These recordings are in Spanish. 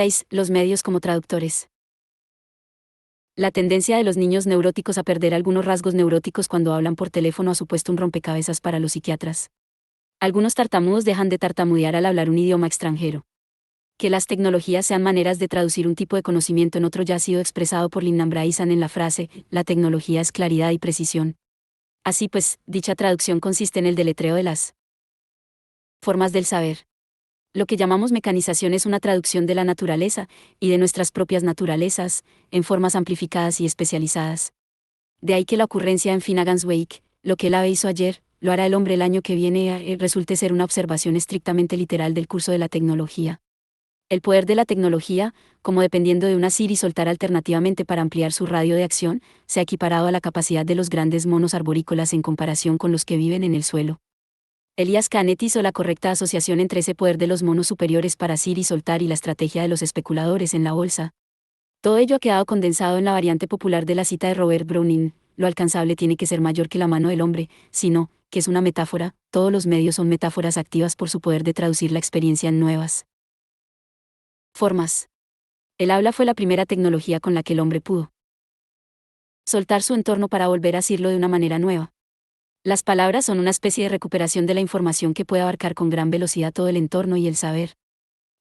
6. Los medios como traductores. La tendencia de los niños neuróticos a perder algunos rasgos neuróticos cuando hablan por teléfono ha supuesto un rompecabezas para los psiquiatras. Algunos tartamudos dejan de tartamudear al hablar un idioma extranjero. Que las tecnologías sean maneras de traducir un tipo de conocimiento en otro ya ha sido expresado por Lin Nambraisan en la frase, la tecnología es claridad y precisión. Así pues, dicha traducción consiste en el deletreo de las formas del saber. Lo que llamamos mecanización es una traducción de la naturaleza, y de nuestras propias naturalezas, en formas amplificadas y especializadas. De ahí que la ocurrencia en Finnegan's Wake, lo que el ave hizo ayer, lo hará el hombre el año que viene, resulte ser una observación estrictamente literal del curso de la tecnología. El poder de la tecnología, como dependiendo de una Siri soltar alternativamente para ampliar su radio de acción, se ha equiparado a la capacidad de los grandes monos arborícolas en comparación con los que viven en el suelo. Elias Canet hizo la correcta asociación entre ese poder de los monos superiores para Siri soltar y la estrategia de los especuladores en la bolsa. Todo ello ha quedado condensado en la variante popular de la cita de Robert Browning: lo alcanzable tiene que ser mayor que la mano del hombre, sino, que es una metáfora, todos los medios son metáforas activas por su poder de traducir la experiencia en nuevas formas. El habla fue la primera tecnología con la que el hombre pudo soltar su entorno para volver a decirlo de una manera nueva. Las palabras son una especie de recuperación de la información que puede abarcar con gran velocidad todo el entorno y el saber.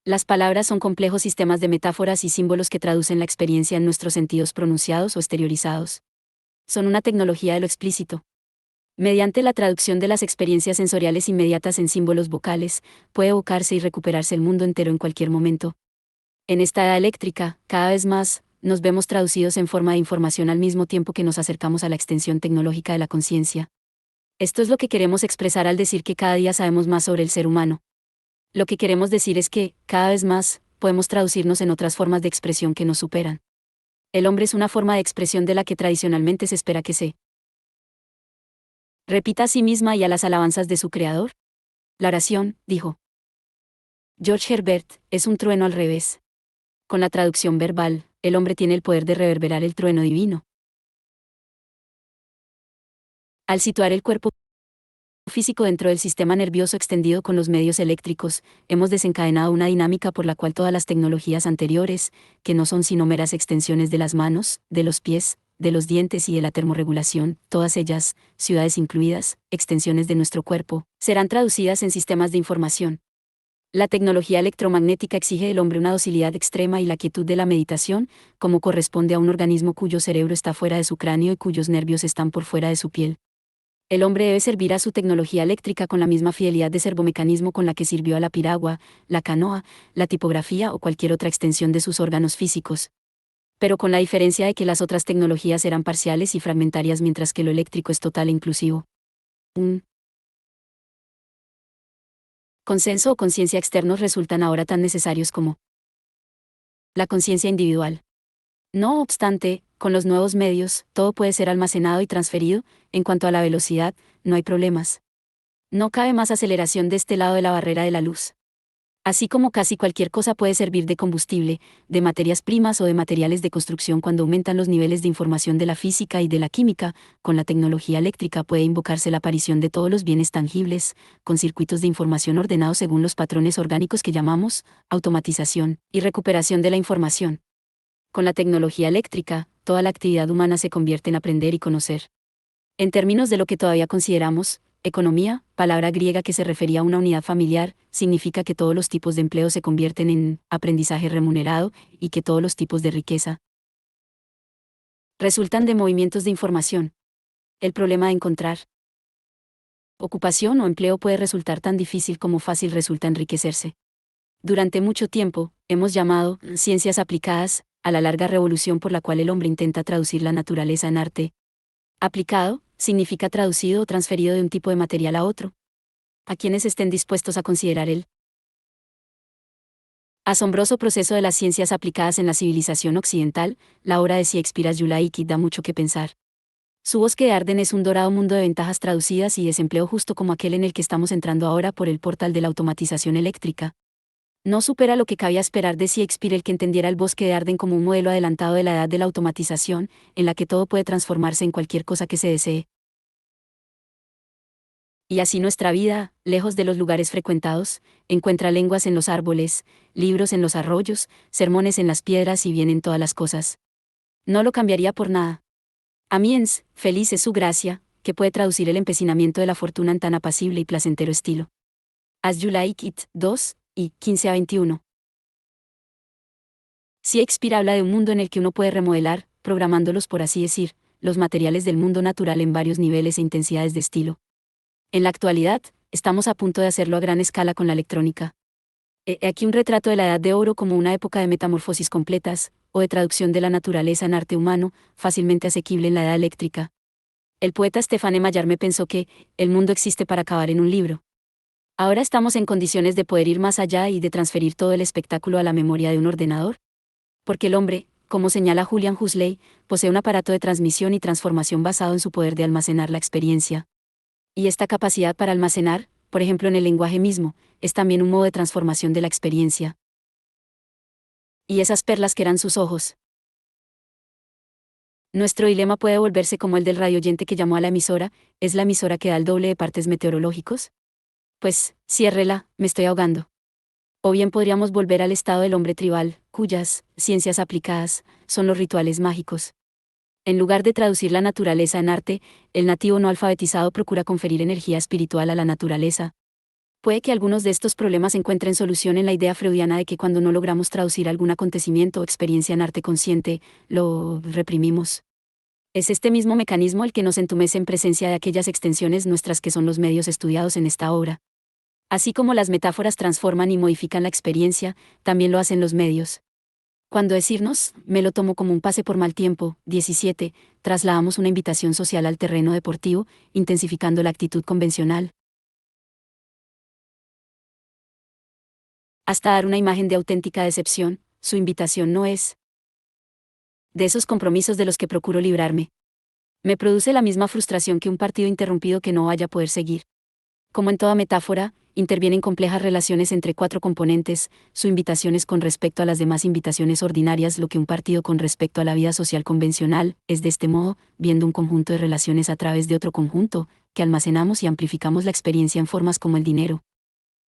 Las palabras son complejos sistemas de metáforas y símbolos que traducen la experiencia en nuestros sentidos pronunciados o exteriorizados. Son una tecnología de lo explícito. Mediante la traducción de las experiencias sensoriales inmediatas en símbolos vocales, puede evocarse y recuperarse el mundo entero en cualquier momento. En esta edad eléctrica, cada vez más, nos vemos traducidos en forma de información al mismo tiempo que nos acercamos a la extensión tecnológica de la conciencia. Esto es lo que queremos expresar al decir que cada día sabemos más sobre el ser humano. Lo que queremos decir es que, cada vez más, podemos traducirnos en otras formas de expresión que nos superan. El hombre es una forma de expresión de la que tradicionalmente se espera que se repita a sí misma y a las alabanzas de su creador. La oración, dijo George Herbert, es un trueno al revés. Con la traducción verbal, el hombre tiene el poder de reverberar el trueno divino. Al situar el cuerpo físico dentro del sistema nervioso extendido con los medios eléctricos, hemos desencadenado una dinámica por la cual todas las tecnologías anteriores, que no son sino meras extensiones de las manos, de los pies, de los dientes y de la termorregulación, todas ellas, ciudades incluidas, extensiones de nuestro cuerpo, serán traducidas en sistemas de información. La tecnología electromagnética exige del hombre una docilidad extrema y la quietud de la meditación, como corresponde a un organismo cuyo cerebro está fuera de su cráneo y cuyos nervios están por fuera de su piel. El hombre debe servir a su tecnología eléctrica con la misma fidelidad de servomecanismo con la que sirvió a la piragua, la canoa, la tipografía o cualquier otra extensión de sus órganos físicos. Pero con la diferencia de que las otras tecnologías eran parciales y fragmentarias mientras que lo eléctrico es total e inclusivo. Un consenso o conciencia externos resultan ahora tan necesarios como la conciencia individual. No obstante, con los nuevos medios, todo puede ser almacenado y transferido. En cuanto a la velocidad, no hay problemas. No cabe más aceleración de este lado de la barrera de la luz. Así como casi cualquier cosa puede servir de combustible, de materias primas o de materiales de construcción cuando aumentan los niveles de información de la física y de la química, con la tecnología eléctrica puede invocarse la aparición de todos los bienes tangibles, con circuitos de información ordenados según los patrones orgánicos que llamamos automatización y recuperación de la información. Con la tecnología eléctrica, toda la actividad humana se convierte en aprender y conocer. En términos de lo que todavía consideramos economía, palabra griega que se refería a una unidad familiar, significa que todos los tipos de empleo se convierten en aprendizaje remunerado y que todos los tipos de riqueza resultan de movimientos de información. El problema de encontrar ocupación o empleo puede resultar tan difícil como fácil resulta enriquecerse. Durante mucho tiempo, hemos llamado ciencias aplicadas a la larga revolución por la cual el hombre intenta traducir la naturaleza en arte. Aplicado significa traducido o transferido de un tipo de material a otro. A quienes estén dispuestos a considerar el asombroso proceso de las ciencias aplicadas en la civilización occidental, la obra de Shakespeare As You Like It da mucho que pensar. Su Bosque de Arden es un dorado mundo de ventajas traducidas y desempleo justo como aquel en el que estamos entrando ahora por el portal de la automatización eléctrica. No supera lo que cabía esperar de Shakespeare el que entendiera el Bosque de Arden como un modelo adelantado de la edad de la automatización, en la que todo puede transformarse en cualquier cosa que se desee. Y así nuestra vida, lejos de los lugares frecuentados, encuentra lenguas en los árboles, libros en los arroyos, sermones en las piedras y bien en todas las cosas. No lo cambiaría por nada. Amiens, feliz es su gracia, que puede traducir el empecinamiento de la fortuna en tan apacible y placentero estilo. As You Like It, 2, y 15 a 21. Shakespeare habla de un mundo en el que uno puede remodelar, programándolos por así decir, los materiales del mundo natural en varios niveles e intensidades de estilo. En la actualidad, estamos a punto de hacerlo a gran escala con la electrónica. He aquí un retrato de la Edad de Oro como una época de metamorfosis completas, o de traducción de la naturaleza en arte humano, fácilmente asequible en la Edad Eléctrica. El poeta Stéphane Mallarmé pensó que el mundo existe para acabar en un libro. Ahora estamos en condiciones de poder ir más allá y de transferir todo el espectáculo a la memoria de un ordenador. Porque el hombre, como señala Julian Huxley, posee un aparato de transmisión y transformación basado en su poder de almacenar la experiencia. Y esta capacidad para almacenar, por ejemplo en el lenguaje mismo, es también un modo de transformación de la experiencia. Y esas perlas que eran sus ojos. Nuestro dilema puede volverse como el del radioyente que llamó a la emisora, ¿es la emisora que da el doble de partes meteorológicos? Pues, ciérrela, me estoy ahogando. O bien podríamos volver al estado del hombre tribal, cuyas ciencias aplicadas son los rituales mágicos. En lugar de traducir la naturaleza en arte, el nativo no alfabetizado procura conferir energía espiritual a la naturaleza. Puede que algunos de estos problemas encuentren solución en la idea freudiana de que cuando no logramos traducir algún acontecimiento o experiencia en arte consciente, lo reprimimos. Es este mismo mecanismo el que nos entumece en presencia de aquellas extensiones nuestras que son los medios estudiados en esta obra. Así como las metáforas transforman y modifican la experiencia, también lo hacen los medios. Cuando decirnos, me lo tomo como un pase por mal tiempo, 17, trasladamos una invitación social al terreno deportivo, intensificando la actitud convencional. Hasta dar una imagen de auténtica decepción, su invitación no es de esos compromisos de los que procuro librarme. Me produce la misma frustración que un partido interrumpido que no vaya a poder seguir. Como en toda metáfora, intervienen complejas relaciones entre cuatro componentes, su invitación es con respecto a las demás invitaciones ordinarias lo que un partido con respecto a la vida social convencional, es de este modo, viendo un conjunto de relaciones a través de otro conjunto, que almacenamos y amplificamos la experiencia en formas como el dinero.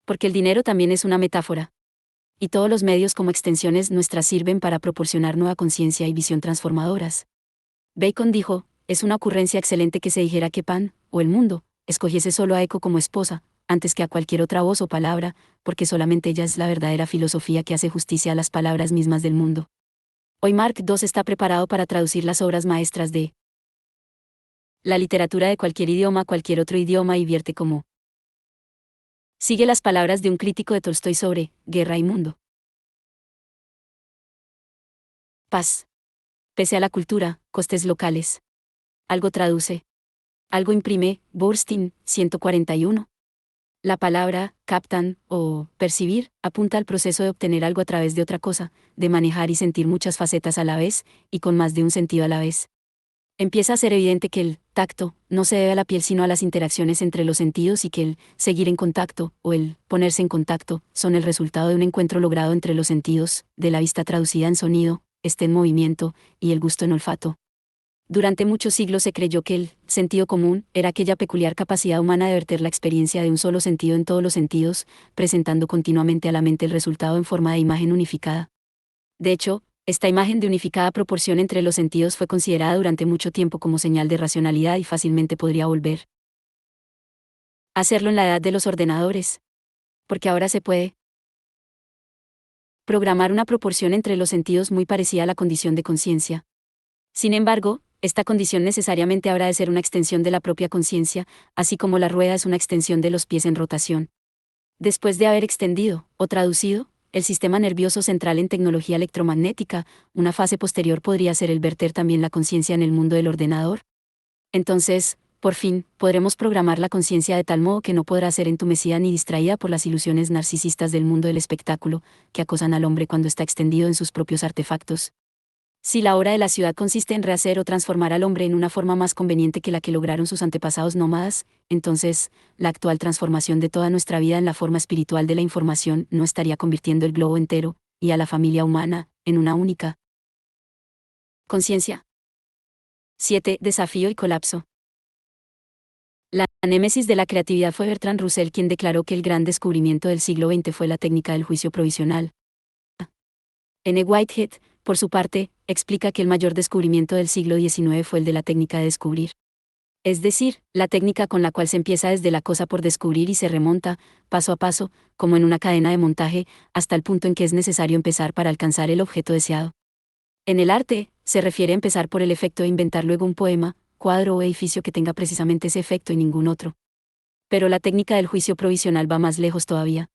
Porque el dinero también es una metáfora. Y todos los medios como extensiones nuestras sirven para proporcionar nueva conciencia y visión transformadoras. Bacon dijo, es una ocurrencia excelente que se dijera que Pan, o el mundo, escogiese solo a Eco como esposa, antes que a cualquier otra voz o palabra, porque solamente ella es la verdadera filosofía que hace justicia a las palabras mismas del mundo. Hoy Mark II está preparado para traducir las obras maestras de la literatura de cualquier idioma a cualquier otro idioma y vierte como sigue las palabras de un crítico de Tolstoy sobre guerra y mundo. Paz. Pese a la cultura, costes locales. Algo traduce. Algo imprime, Burstyn, 141. La palabra, captan, o percibir, apunta al proceso de obtener algo a través de otra cosa, de manejar y sentir muchas facetas a la vez, y con más de un sentido a la vez. Empieza a ser evidente que el tacto no se debe a la piel sino a las interacciones entre los sentidos y que el seguir en contacto, o el ponerse en contacto, son el resultado de un encuentro logrado entre los sentidos, de la vista traducida en sonido, este en movimiento, y el gusto en olfato. Durante muchos siglos se creyó que el sentido común era aquella peculiar capacidad humana de verter la experiencia de un solo sentido en todos los sentidos, presentando continuamente a la mente el resultado en forma de imagen unificada. De hecho, esta imagen de unificada proporción entre los sentidos fue considerada durante mucho tiempo como señal de racionalidad y fácilmente podría volver a hacerlo en la edad de los ordenadores. Porque ahora se puede programar una proporción entre los sentidos muy parecida a la condición de conciencia. Sin embargo, esta condición necesariamente habrá de ser una extensión de la propia conciencia, así como la rueda es una extensión de los pies en rotación. Después de haber extendido, o traducido, el sistema nervioso central en tecnología electromagnética, una fase posterior podría ser el verter también la conciencia en el mundo del ordenador. Entonces, por fin, podremos programar la conciencia de tal modo que no podrá ser entumecida ni distraída por las ilusiones narcisistas del mundo del espectáculo, que acosan al hombre cuando está extendido en sus propios artefactos. Si la obra de la ciudad consiste en rehacer o transformar al hombre en una forma más conveniente que la que lograron sus antepasados nómadas, entonces, la actual transformación de toda nuestra vida en la forma espiritual de la información no estaría convirtiendo el globo entero, y a la familia humana, en una única conciencia. 7. Desafío y colapso. La némesis de la creatividad fue Bertrand Russell, quien declaró que el gran descubrimiento del siglo XX fue la técnica del juicio provisional. N. Whitehead, por su parte, explica que el mayor descubrimiento del siglo XIX fue el de la técnica de descubrir. Es decir, la técnica con la cual se empieza desde la cosa por descubrir y se remonta, paso a paso, como en una cadena de montaje, hasta el punto en que es necesario empezar para alcanzar el objeto deseado. En el arte, se refiere a empezar por el efecto de inventar luego un poema, cuadro o edificio que tenga precisamente ese efecto y ningún otro. Pero la técnica del juicio provisional va más lejos todavía.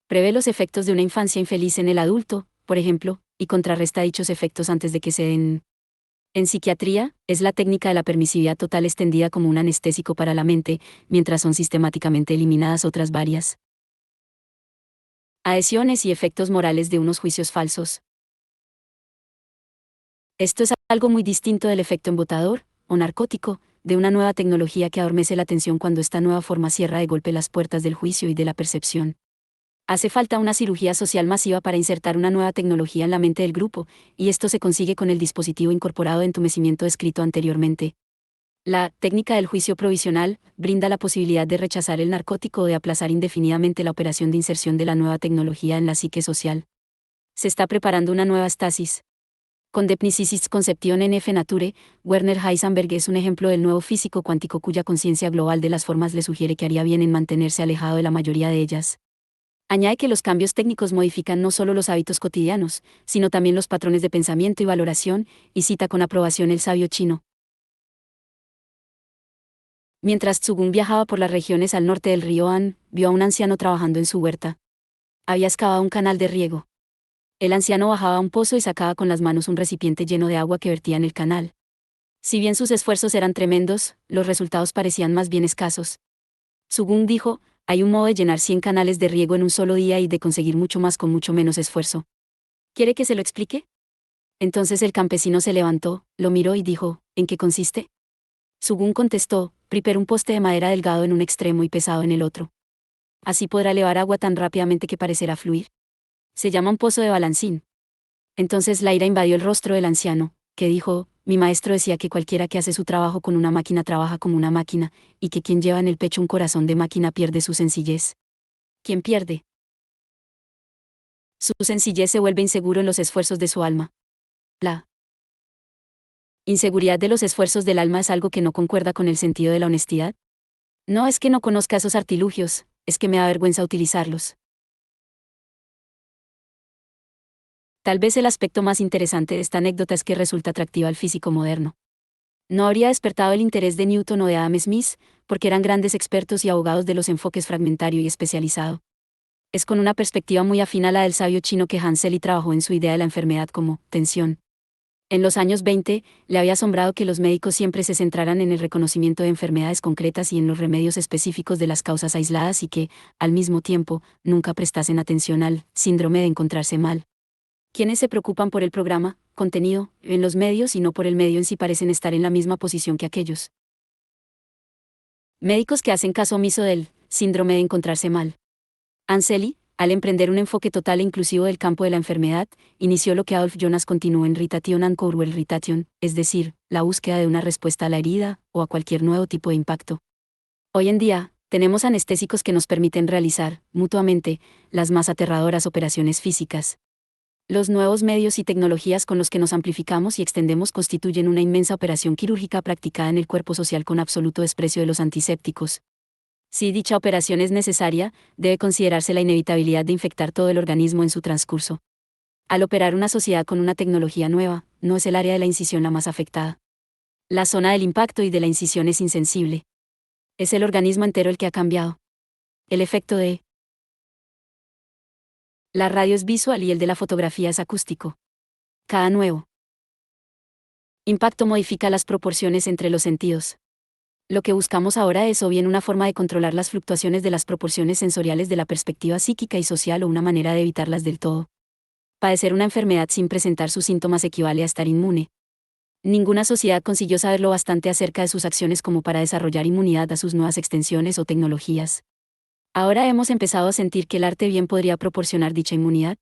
Prevé los efectos de una infancia infeliz en el adulto, por ejemplo, y contrarresta dichos efectos antes de que se den. En psiquiatría, es la técnica de la permisividad total extendida como un anestésico para la mente, mientras son sistemáticamente eliminadas otras varias adhesiones y efectos morales de unos juicios falsos. Esto es algo muy distinto del efecto embotador, o narcótico, de una nueva tecnología que adormece la atención cuando esta nueva forma cierra de golpe las puertas del juicio y de la percepción. Hace falta una cirugía social masiva para insertar una nueva tecnología en la mente del grupo, y esto se consigue con el dispositivo incorporado de entumecimiento descrito anteriormente. La técnica del juicio provisional brinda la posibilidad de rechazar el narcótico o de aplazar indefinidamente la operación de inserción de la nueva tecnología en la psique social. Se está preparando una nueva estasis. Con Depnicistis Conception NF Nature, Werner Heisenberg es un ejemplo del nuevo físico cuántico cuya conciencia global de las formas le sugiere que haría bien en mantenerse alejado de la mayoría de ellas. Añade que los cambios técnicos modifican no solo los hábitos cotidianos, sino también los patrones de pensamiento y valoración, y cita con aprobación el sabio chino. Mientras Tsugung viajaba por las regiones al norte del río Han, vio a un anciano trabajando en su huerta. Había excavado un canal de riego. El anciano bajaba a un pozo y sacaba con las manos un recipiente lleno de agua que vertía en el canal. Si bien sus esfuerzos eran tremendos, los resultados parecían más bien escasos. Tsugung dijo: hay un modo de llenar 100 canales de riego en un solo día y de conseguir mucho más con mucho menos esfuerzo. ¿Quiere que se lo explique? Entonces el campesino se levantó, lo miró y dijo: ¿en qué consiste? Tsugung contestó: primero un poste de madera delgado en un extremo y pesado en el otro. Así podrá elevar agua tan rápidamente que parecerá fluir. Se llama un pozo de balancín. Entonces la ira invadió el rostro del anciano, que dijo: mi maestro decía que cualquiera que hace su trabajo con una máquina trabaja como una máquina, y que quien lleva en el pecho un corazón de máquina pierde su sencillez. ¿Quién pierde? Su sencillez se vuelve inseguro en los esfuerzos de su alma. La inseguridad de los esfuerzos del alma es algo que no concuerda con el sentido de la honestidad. No es que no conozca esos artilugios, es que me da vergüenza utilizarlos. Tal vez el aspecto más interesante de esta anécdota es que resulta atractiva al físico moderno. No habría despertado el interés de Newton o de Adam Smith, porque eran grandes expertos y abogados de los enfoques fragmentario y especializado. Es con una perspectiva muy afín a la del sabio chino que Hansel trabajó en su idea de la enfermedad como tensión. En los años 20, le había asombrado que los médicos siempre se centraran en el reconocimiento de enfermedades concretas y en los remedios específicos de las causas aisladas y que, al mismo tiempo, nunca prestasen atención al síndrome de encontrarse mal. Quienes se preocupan por el programa, contenido, en los medios y no por el medio en sí parecen estar en la misma posición que aquellos médicos que hacen caso omiso del síndrome de encontrarse mal. Anseli, al emprender un enfoque total e inclusivo del campo de la enfermedad, inició lo que Adolf Jonas continuó en Irritation and Cure Irritation, es decir, la búsqueda de una respuesta a la herida, o a cualquier nuevo tipo de impacto. Hoy en día, tenemos anestésicos que nos permiten realizar, mutuamente, las más aterradoras operaciones físicas. Los nuevos medios y tecnologías con los que nos amplificamos y extendemos constituyen una inmensa operación quirúrgica practicada en el cuerpo social con absoluto desprecio de los antisépticos. Si dicha operación es necesaria, debe considerarse la inevitabilidad de infectar todo el organismo en su transcurso. Al operar una sociedad con una tecnología nueva, no es el área de la incisión la más afectada. La zona del impacto y de la incisión es insensible. Es el organismo entero el que ha cambiado. El efecto de la radio es visual y el de la fotografía es acústico. Cada nuevo impacto modifica las proporciones entre los sentidos. Lo que buscamos ahora es o bien una forma de controlar las fluctuaciones de las proporciones sensoriales de la perspectiva psíquica y social o una manera de evitarlas del todo. Padecer una enfermedad sin presentar sus síntomas equivale a estar inmune. Ninguna sociedad consiguió saber lo bastante acerca de sus acciones como para desarrollar inmunidad a sus nuevas extensiones o tecnologías. Ahora hemos empezado a sentir que el arte bien podría proporcionar dicha inmunidad.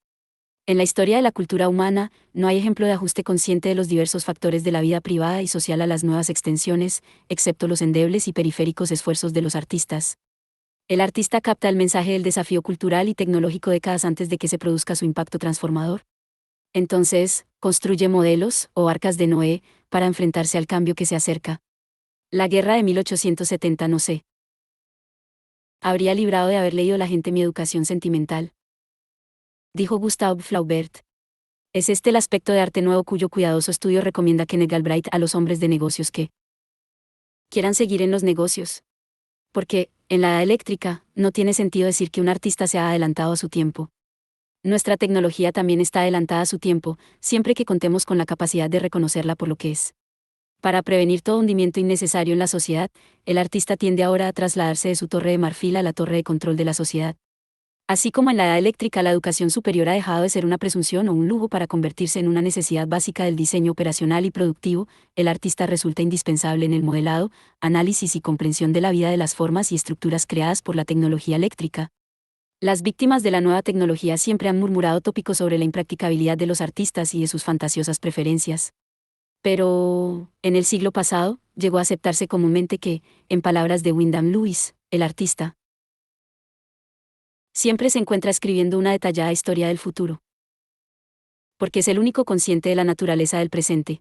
En la historia de la cultura humana, no hay ejemplo de ajuste consciente de los diversos factores de la vida privada y social a las nuevas extensiones, excepto los endebles y periféricos esfuerzos de los artistas. El artista capta el mensaje del desafío cultural y tecnológico décadas antes de que se produzca su impacto transformador. Entonces, construye modelos, o arcas de Noé, para enfrentarse al cambio que se acerca. La guerra de 1870 no sé. Habría librado de haber leído la gente mi educación sentimental, dijo Gustave Flaubert. Es este el aspecto de arte nuevo cuyo cuidadoso estudio recomienda Kenneth Galbraith a los hombres de negocios que quieran seguir en los negocios. Porque, en la edad eléctrica, no tiene sentido decir que un artista se ha adelantado a su tiempo. Nuestra tecnología también está adelantada a su tiempo, siempre que contemos con la capacidad de reconocerla por lo que es. Para prevenir todo hundimiento innecesario en la sociedad, el artista tiende ahora a trasladarse de su torre de marfil a la torre de control de la sociedad. Así como en la edad eléctrica la educación superior ha dejado de ser una presunción o un lujo para convertirse en una necesidad básica del diseño operacional y productivo, el artista resulta indispensable en el modelado, análisis y comprensión de la vida de las formas y estructuras creadas por la tecnología eléctrica. Las víctimas de la nueva tecnología siempre han murmurado tópicos sobre la impracticabilidad de los artistas y de sus fantasiosas preferencias. Pero, en el siglo pasado, llegó a aceptarse comúnmente que, en palabras de Wyndham Lewis, el artista siempre se encuentra escribiendo una detallada historia del futuro. Porque es el único consciente de la naturaleza del presente.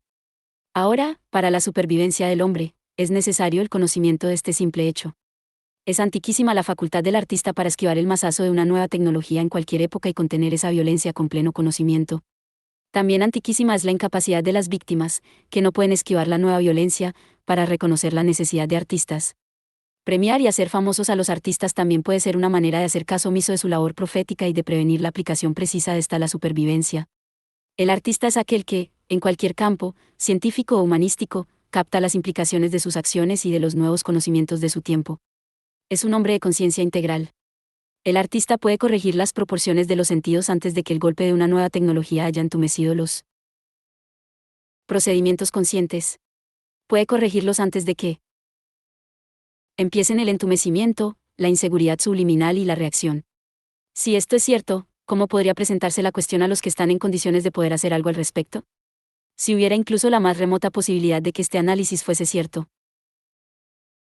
Ahora, para la supervivencia del hombre, es necesario el conocimiento de este simple hecho. Es antiquísima la facultad del artista para esquivar el mazazo de una nueva tecnología en cualquier época y contener esa violencia con pleno conocimiento. También antiquísima es la incapacidad de las víctimas, que no pueden esquivar la nueva violencia, para reconocer la necesidad de artistas. Premiar y hacer famosos a los artistas también puede ser una manera de hacer caso omiso de su labor profética y de prevenir la aplicación precisa de esta a la supervivencia. El artista es aquel que, en cualquier campo, científico o humanístico, capta las implicaciones de sus acciones y de los nuevos conocimientos de su tiempo. Es un hombre de conciencia integral. El artista puede corregir las proporciones de los sentidos antes de que el golpe de una nueva tecnología haya entumecido los procedimientos conscientes. Puede corregirlos antes de que empiecen el entumecimiento, la inseguridad subliminal y la reacción. Si esto es cierto, ¿cómo podría presentarse la cuestión a los que están en condiciones de poder hacer algo al respecto? Si hubiera incluso la más remota posibilidad de que este análisis fuese cierto,